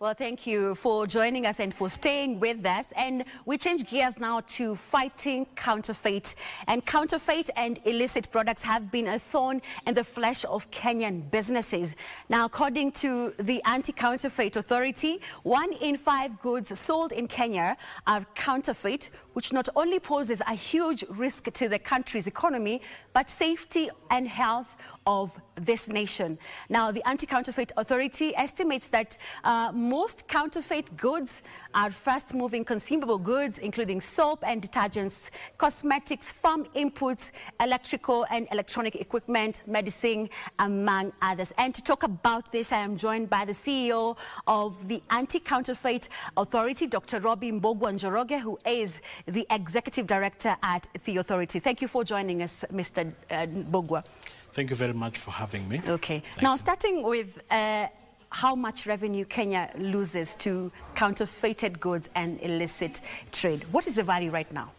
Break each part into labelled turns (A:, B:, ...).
A: Well, thank you for joining us and for staying with us. And we change gears now to fighting counterfeit. And counterfeit and illicit products have been a thorn in the flesh of Kenyan businesses. Now, according to the Anti-Counterfeit Authority, 1 in 5 goods sold in Kenya are counterfeit, which not only poses a huge risk to the country's economy, but safety and health of this nation. Now, the Anti-Counterfeit Authority estimates that most counterfeit goods are fast-moving consumable goods, including soap and detergents, cosmetics, farm inputs, electrical and electronic equipment, medicine, among others. And to talk about this, I am joined by the CEO of the Anti-Counterfeit Authority, Dr. Robi Mbugua Njoroge, who is the Executive Director at the Authority. Thank you for joining us, Mr. Mbugua.
B: Thank you very much for having me.
A: Okay. Now, starting with how much revenue Kenya loses to counterfeited goods and illicit trade. What is the value right now?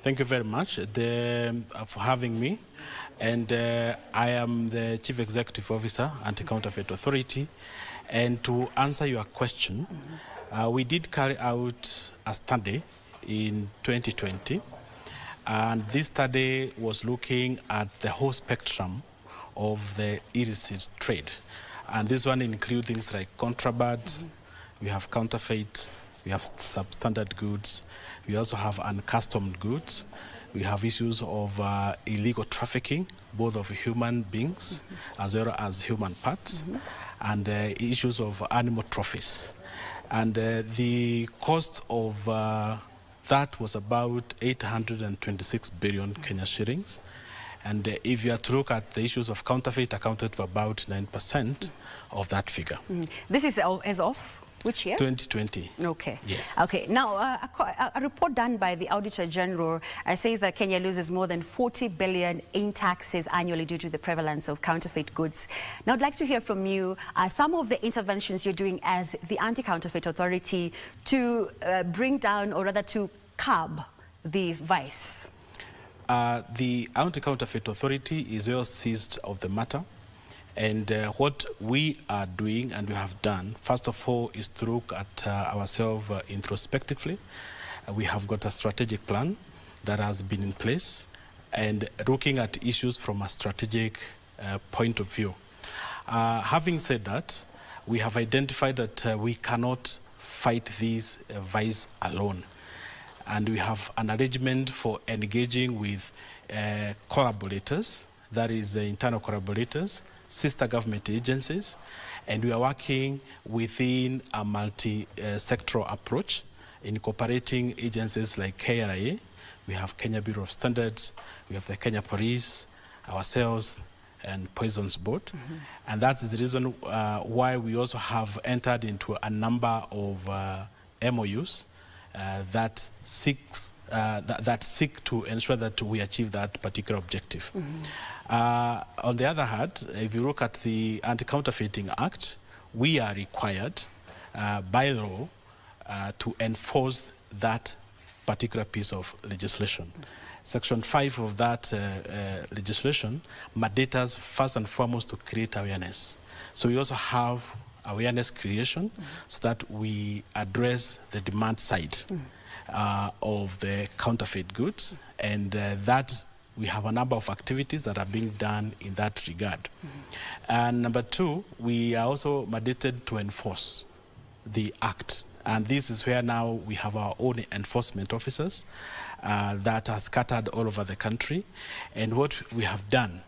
B: Thank you very much for having me. And I am the Chief Executive Officer, Anti-Counterfeit Authority. And to answer your question, we did carry out a study in 2020. And this study was looking at the whole spectrum of the illicit trade. And this one includes things like contraband, we have counterfeit, we have substandard goods, we also have uncustomed goods, we have issues of illegal trafficking, both of human beings as well as human parts, and issues of animal trophies. And the cost of that was about 826 billion Kenya shillings. And if you are to look at the issues of counterfeit, accounted for about 9% of that figure.
A: This is as of which year?
B: 2020.
A: Okay.
B: Yes.
A: Okay. Now, a report done by the Auditor General says that Kenya loses more than 40 billion in taxes annually due to the prevalence of counterfeit goods. Now, I'd like to hear from you some of the interventions you're doing as the Anti-Counterfeit Authority to bring down, or rather to curb, the vice.
B: The Anti-Counterfeit Authority is well seized of the matter. And what we are doing and we have done, first of all, is to look at ourselves introspectively. We have got a strategic plan that has been in place and looking at issues from a strategic point of view. Having said that, we have identified that we cannot fight these vice alone. And we have an arrangement for engaging with collaborators, that is internal collaborators, sister government agencies, and we are working within a multi-sectoral approach, incorporating agencies like KRA, we have Kenya Bureau of Standards, we have the Kenya Police, ourselves, and Poisons Board. And that's the reason why we also have entered into a number of MOUs that seek to ensure that we achieve that particular objective. On the other hand, if you look at the Anti-Counterfeiting Act, we are required by law to enforce that particular piece of legislation. Section 5 of that legislation mandates us first and foremost to create awareness. So we also have awareness creation so that we address the demand side of the counterfeit goods, and that we have a number of activities that are being done in that regard. And number 2, we are also mandated to enforce the act, and this is where now we have our own enforcement officers that are scattered all over the country. And what we have done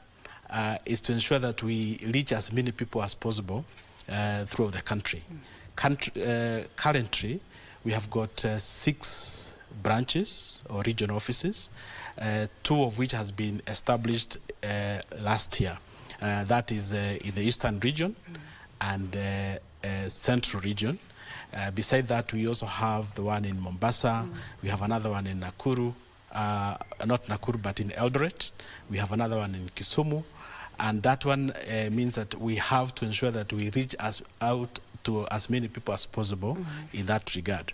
B: is to ensure that we reach as many people as possible throughout the country. Currently, we have got 6 branches or regional offices, 2 of which has been established last year. That is in the Eastern region and Central region. Beside that, we also have the one in Mombasa. We have another one in Nakuru, not Nakuru, but in Eldoret. We have another one in Kisumu. And that one means that we have to ensure that we reach out to as many people as possible in that regard.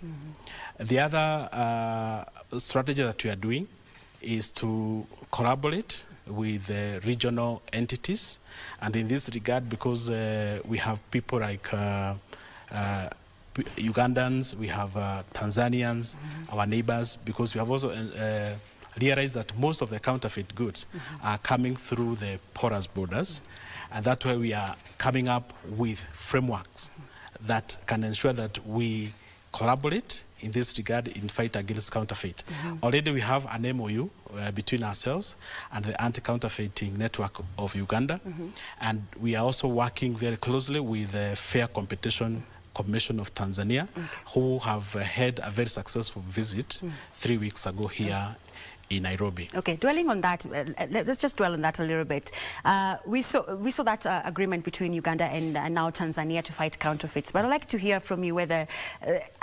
B: The other strategy that we are doing is to collaborate with regional entities. And in this regard, because we have people like Ugandans, we have Tanzanians, our neighbors, because we have also realized that most of the counterfeit goods are coming through the porous borders, and that's why we are coming up with frameworks that can ensure that we collaborate in this regard in fight against counterfeit. Already we have an MOU between ourselves and the Anti-Counterfeiting Network of Uganda, and we are also working very closely with the Fair Competition Commission of Tanzania, who have had a very successful visit 3 weeks ago here in Nairobi.
A: Okay, dwelling on that, let's just dwell on that a little bit. We saw that agreement between Uganda and now Tanzania to fight counterfeits. But I'd like to hear from you whether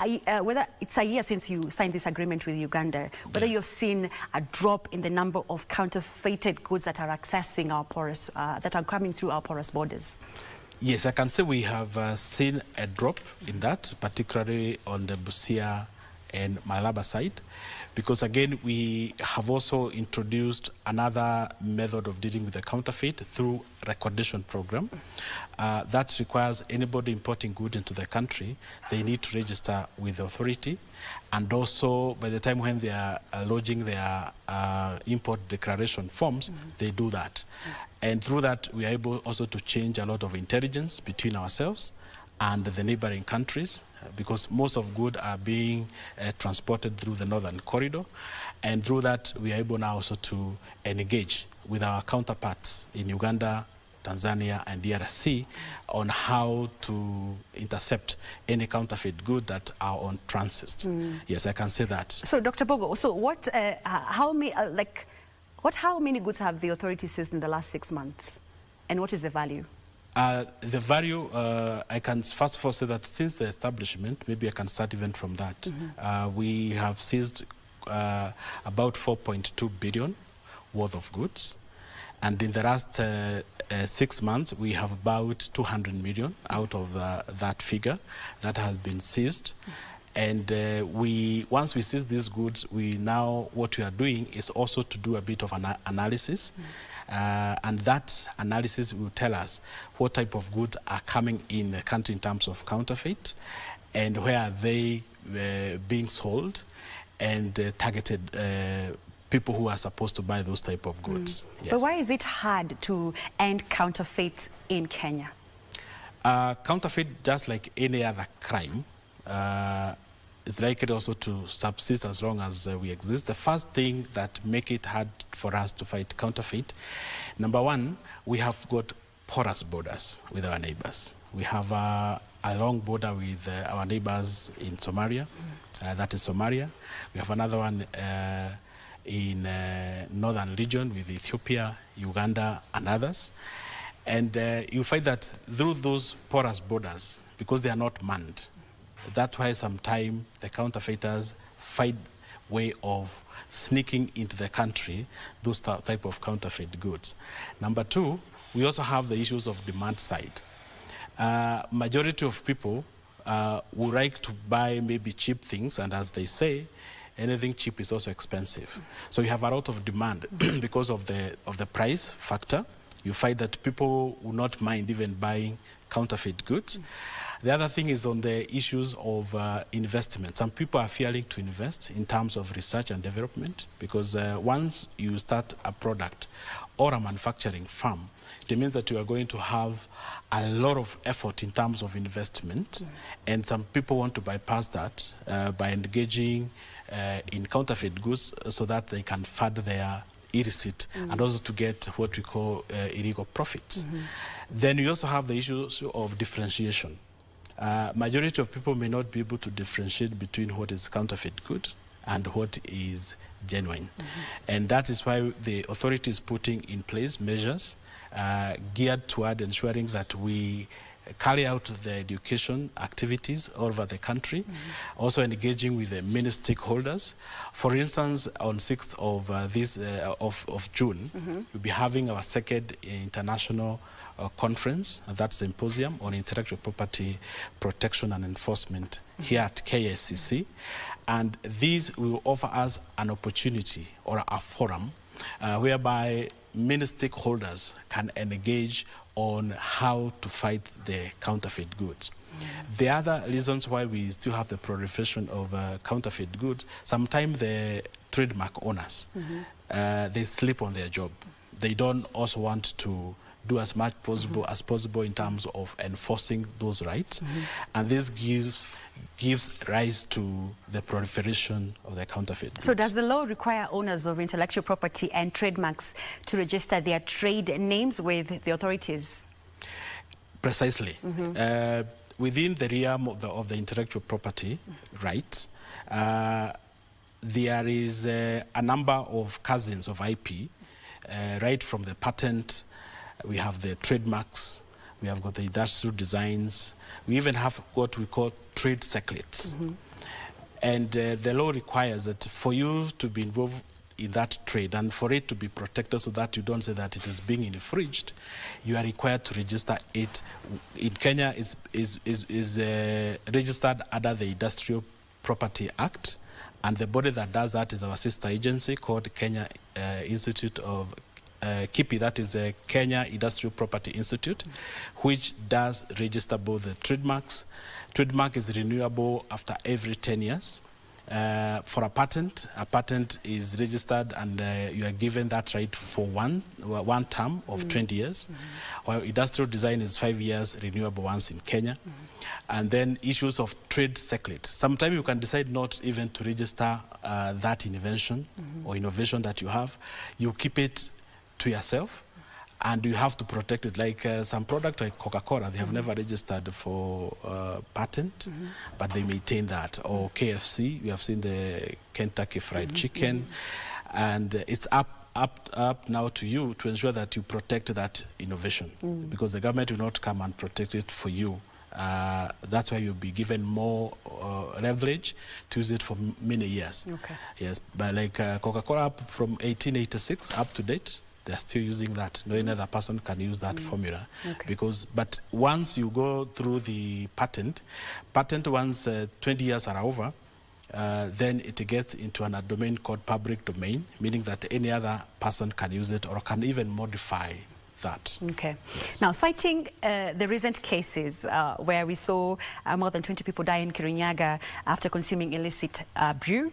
A: it's a year since you signed this agreement with Uganda, whether you've seen a drop in the number of counterfeited goods that are accessing our porous, that are coming through our porous borders.
B: Yes, I can say we have seen a drop in that, particularly on the Busia and Malaba side, because again we have also introduced another method of dealing with the counterfeit through recordation program. That requires anybody importing goods into the country, they need to register with the authority, and also by the time when they are lodging their import declaration forms, they do that. And through that we are able also to change a lot of intelligence between ourselves and the neighboring countries, because most of goods are being transported through the northern corridor, and through that we are able now also to engage with our counterparts in Uganda, Tanzania and DRC on how to intercept any counterfeit goods that are on transit. Yes, I can say that. So
A: Dr. Bogo, so what, how many goods have the authorities seized in the last 6 months, and what is the value?
B: The value, I can first of all say that since the establishment, maybe I can start even from that, we have seized about 4.2 billion worth of goods. And in the last 6 months, we have about 200 million out of that figure that has been seized. And once we seize these goods, what we are doing is also to do a bit of an analysis. And that analysis will tell us what type of goods are coming in the country in terms of counterfeit, and where are they being sold, and targeted people who are supposed to buy those type of goods. Yes.
A: But why is it hard to end counterfeit in Kenya?
B: Counterfeit, just like any other crime, is likely also to subsist as long as we exist. The first thing that make it hard for us to fight counterfeit, number one, we have got porous borders with our neighbors. We have a long border with our neighbors in Somalia, that is Somalia. We have another one in northern region with Ethiopia, Uganda and others. And you find that through those porous borders, because they are not manned, that's why sometimes the counterfeiters find way of sneaking into the country those type of counterfeit goods. Number two, we also have the issues of demand side. Majority of people would like to buy maybe cheap things, and as they say, anything cheap is also expensive. So you have a lot of demand because of the price factor. You find that people will not mind even buying counterfeit goods. The other thing is on the issues of investment. Some people are fearing to invest in terms of research and development, because once you start a product or a manufacturing firm, it means that you are going to have a lot of effort in terms of investment, and some people want to bypass that by engaging in counterfeit goods so that they can fund their illicit and also to get what we call illegal profits. Then you also have the issues of differentiation. Majority of people may not be able to differentiate between what is counterfeit good and what is genuine. And that is why the authority is putting in place measures geared toward ensuring that we carry out the education activities all over the country, also engaging with the many stakeholders. For instance, on 6th of June, we'll be having our second international conference, that symposium on intellectual property protection and enforcement here at KSCC. And these will offer us an opportunity or a forum whereby many stakeholders can engage on how to fight the counterfeit goods. The other reasons why we still have the proliferation of counterfeit goods, sometimes the trademark owners, they sleep on their job. They don't also want to do as much as possible in terms of enforcing those rights. And this gives rise to the proliferation of the counterfeit goods.
A: So does the law require owners of intellectual property and trademarks to register their trade names with the authorities?
B: Precisely. Within the realm of the intellectual property rights, there is a number of cousins of IP, right from the patent, we have the trademarks, we have got the industrial designs, we even have what we call trade secrets. And the law requires that for you to be involved in that trade and for it to be protected so that you don't say that it is being infringed, you are required to register it. In Kenya, is registered under the Industrial Property Act, and the body that does that is our sister agency called Kenya Institute of KIPI, that is the Kenya Industrial Property Institute, which does register both the trademarks. Trademark is renewable after every 10 years. For a patent is registered and you are given that right for one term of 20 years. While industrial design is 5 years, renewable once in Kenya. And then issues of trade secret. Sometimes you can decide not even to register that invention or innovation that you have. You keep it to yourself, and you have to protect it. Like some product like Coca-Cola, they have never registered for patent, but they maintain that. Or KFC, you have seen the Kentucky Fried Chicken, and it's up now to you to ensure that you protect that innovation, because the government will not come and protect it for you. That's why you'll be given more leverage to use it for many years. Yes, but like Coca-Cola from 1886 up to date, they're still using that. No other person can use that formula. But once you go through the patent once 20 years are over, then it gets into a domain called public domain, meaning that any other person can use it or can even modify that.
A: Yes. Now, citing the recent cases where we saw more than 20 people die in Kirinyaga after consuming illicit brew,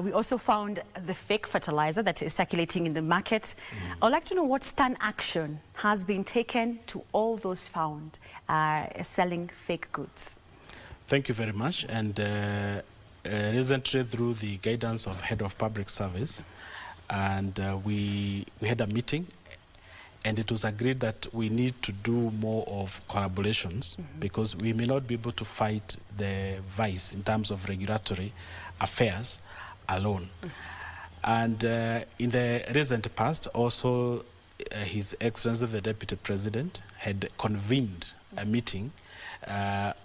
A: we also found the fake fertilizer that is circulating in the market. I'd like to know what stern action has been taken to all those found selling fake goods.
B: Thank you very much. And recently, through the guidance of Head of Public Service, and we had a meeting, and it was agreed that we need to do more of collaborations because we may not be able to fight the vice in terms of regulatory affairs alone. And in the recent past, also His Excellency the Deputy President had convened a meeting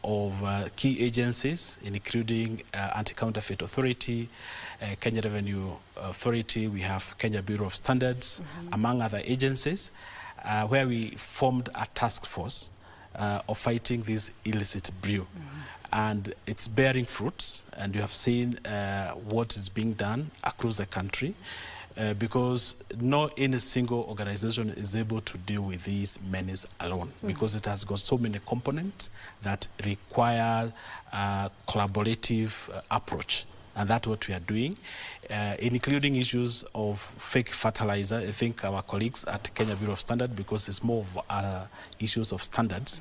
B: of key agencies, including Anti-Counterfeit Authority, Kenya Revenue Authority, we have Kenya Bureau of Standards, among other agencies, where we formed a task force of fighting this illicit brew. And it's bearing fruits, and you have seen what is being done across the country. Because no any single organization is able to deal with these menace alone, because it has got so many components that require a collaborative approach. And that's what we are doing, including issues of fake fertilizer. I think our colleagues at Kenya Bureau of Standards, because it's more of issues of standards,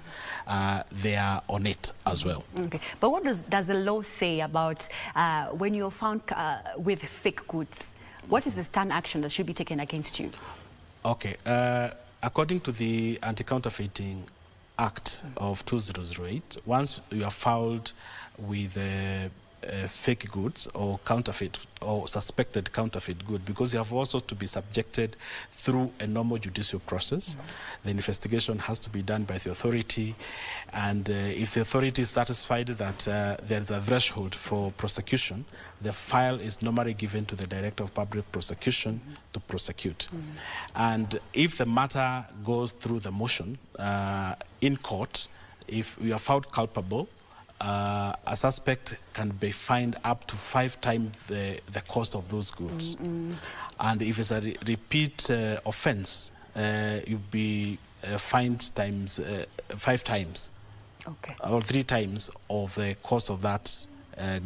B: they are on it as well.
A: But what does the law say about when you're found with fake goods? What is the stern action that should be taken against you?
B: According to the Anti-Counterfeiting Act of 2008, once you are found with fake goods or counterfeit or suspected counterfeit good, because you have also to be subjected through a normal judicial process. The investigation has to be done by the authority, and if the authority is satisfied that there is a threshold for prosecution, the file is normally given to the Director of Public Prosecution to prosecute. And if the matter goes through the motion in court, if we are found culpable, a suspect can be fined up to 5 times the cost of those goods. And if it's a repeat offense, you'll be fined 5 times
A: Okay.
B: Or 3 times of the cost of that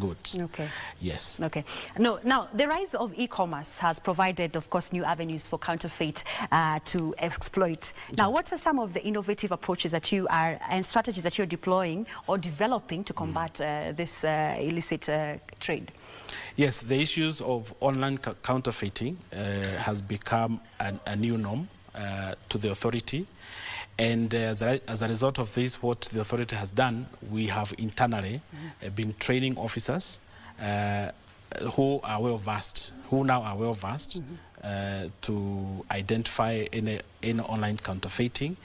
B: goods.
A: Okay.
B: Yes.
A: Okay. No, now, the rise of e-commerce has provided, of course, new avenues for counterfeit to exploit. Now, what are some of the innovative approaches that you are, and strategies that you're deploying or developing to combat this illicit trade?
B: Yes, the issues of online counterfeiting has become a new norm to the authority. And as a result of this, what the authority has done, we have internally been training officers who are well-versed, who now are well-versed to identify any online counterfeiting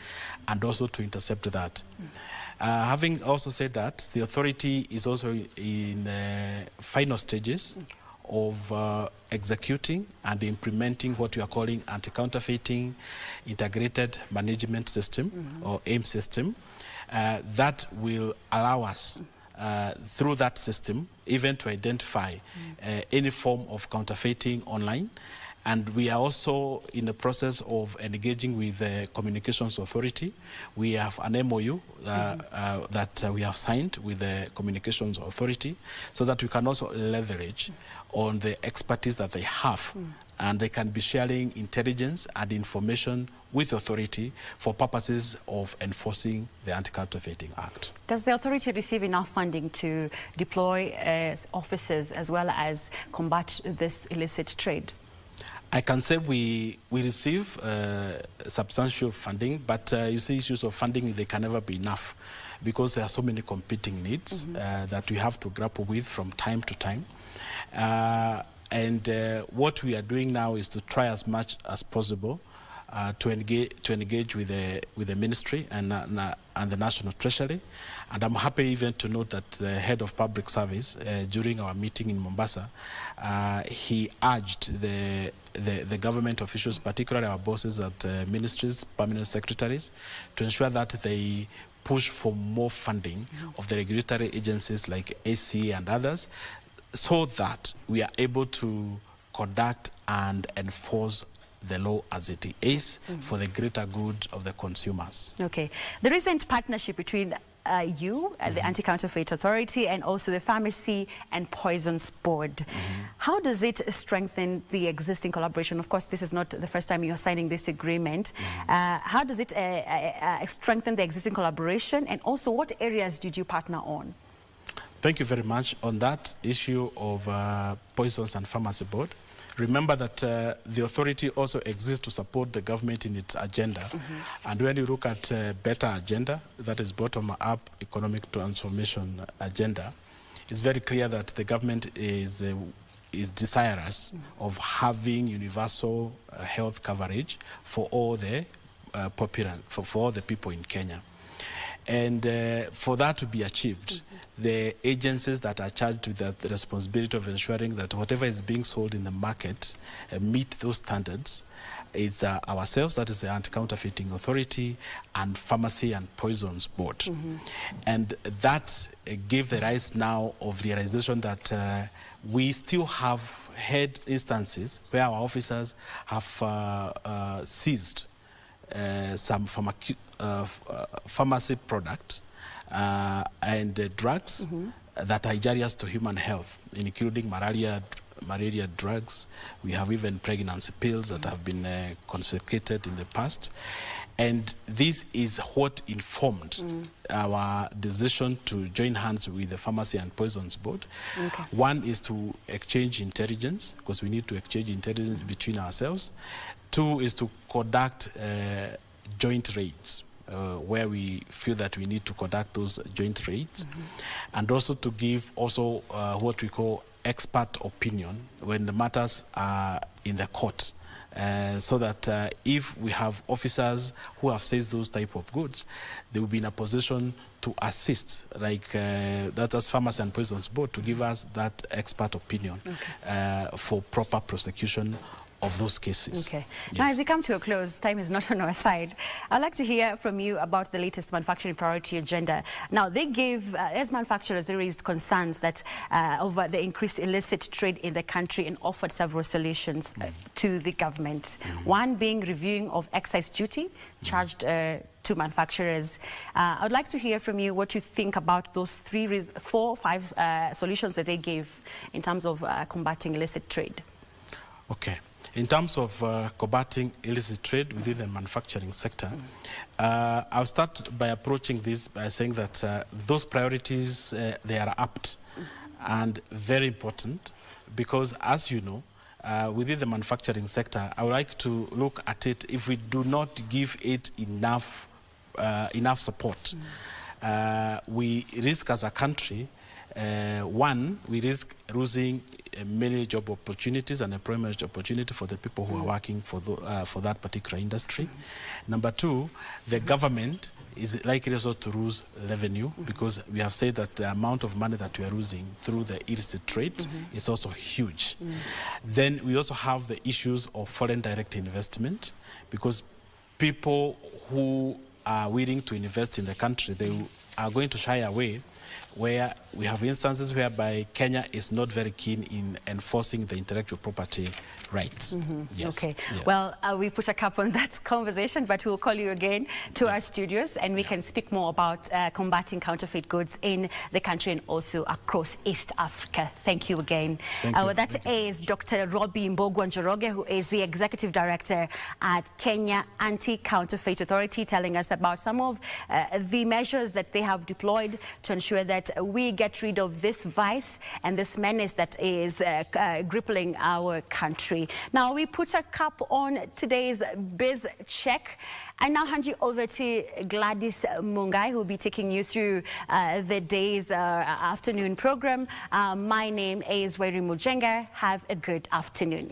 B: and also to intercept that. Having also said that, the authority is also in final stages of executing and implementing what we are calling anti-counterfeiting integrated management system or AIM system that will allow us through that system even to identify any form of counterfeiting online. And we are also in the process of engaging with the Communications Authority. We have an MOU that we have signed with the Communications Authority so that we can also leverage on the expertise that they have. And they can be sharing intelligence and information with the authority for purposes of enforcing the Anti-Counterfeiting Act.
A: Does the authority receive enough funding to deploy officers as well as combat this illicit trade?
B: I can say we receive substantial funding, but you see, issues of funding, they can never be enough because there are so many competing needs that we have to grapple with from time to time. What we are doing now is to try as much as possible to engage with the ministry and the National Treasury. And I'm happy even to note that the head of public service, during our meeting in Mombasa, he urged the government officials, particularly our bosses at ministries, permanent secretaries, to ensure that they push for more funding of the regulatory agencies like AC and others, so that we are able to conduct and enforce the law as it is for the greater good of the consumers.
A: Okay. The recent partnership between you, the Anti-Counterfeit Authority, and also the Pharmacy and Poisons Board. How does it strengthen the existing collaboration? Of course, this is not the first time you're signing this agreement. How does it strengthen the existing collaboration? And also, what areas did you partner on?
B: Thank you very much. On that issue of Poisons and Pharmacy Board, remember that the authority also exists to support the government in its agenda. And when you look at better agenda, that is bottom-up economic transformation agenda, it's very clear that the government is desirous of having universal health coverage for all the for all the people in Kenya. And for that to be achieved, the agencies that are charged with the responsibility of ensuring that whatever is being sold in the market meet those standards, it's ourselves, that is the Anti-Counterfeiting Authority, and Pharmacy and Poisons Board. And that gave the rise now of realization that we still have had instances where our officers have seized some pharmacy product and drugs that are injurious to human health, including malaria drugs. We have even pregnancy pills that have been confiscated in the past. And this is what informed our decision to join hands with the Pharmacy and Poisons Board. One is to exchange intelligence, because we need to exchange intelligence between ourselves. Two is to conduct joint raids, where we feel that we need to conduct those joint raids, and also to give also what we call expert opinion when the matters are in the court, so that if we have officers who have seized those type of goods, they will be in a position to assist, like that as Pharmacy and Poisons Board, to give us that expert opinion for proper prosecution of those cases.
A: Okay.
B: Yes.
A: Now, as we come to a close, time is not on our side. I'd like to hear from you about the latest manufacturing priority agenda. Now, they gave, as manufacturers, they raised concerns that over the increased illicit trade in the country and offered several solutions to the government. One being reviewing of excise duty charged to manufacturers. I would like to hear from you what you think about those 4 or 5 solutions that they gave in terms of combating illicit trade.
B: Okay. In terms of combating illicit trade within the manufacturing sector, I'll start by approaching this by saying that those priorities, they are apt and very important because, as you know, within the manufacturing sector, I would like to look at it if we do not give it enough support. We risk as a country, one, we risk losing many job opportunities and employment opportunity for the people who are working for that particular industry. Number two, the government is likely also to lose revenue because we have said that the amount of money that we are losing through the illicit trade is also huge. Then we also have the issues of foreign direct investment because people who are willing to invest in the country, they are going to shy away, where we have instances whereby Kenya is not very keen in enforcing the intellectual property rights. Yes.
A: Okay.
B: Yeah.
A: Well, we put a cap on that conversation, but we'll call you again to our studios and we can speak more about combating counterfeit goods in the country and also across East Africa. Thank you again.
B: Thank you.
A: That is Dr. Robi Mbugua Njoroge, who is the Executive Director at Kenya Anti-Counterfeit Authority, telling us about some of the measures that they have deployed to ensure that we get rid of this vice and this menace that is crippling our country. Now, we put a cap on today's Biz Check. I now hand you over to Gladys Mungai, who will be taking you through the day's afternoon program. My name is Robi Mbugua Njoroge. Have a good afternoon.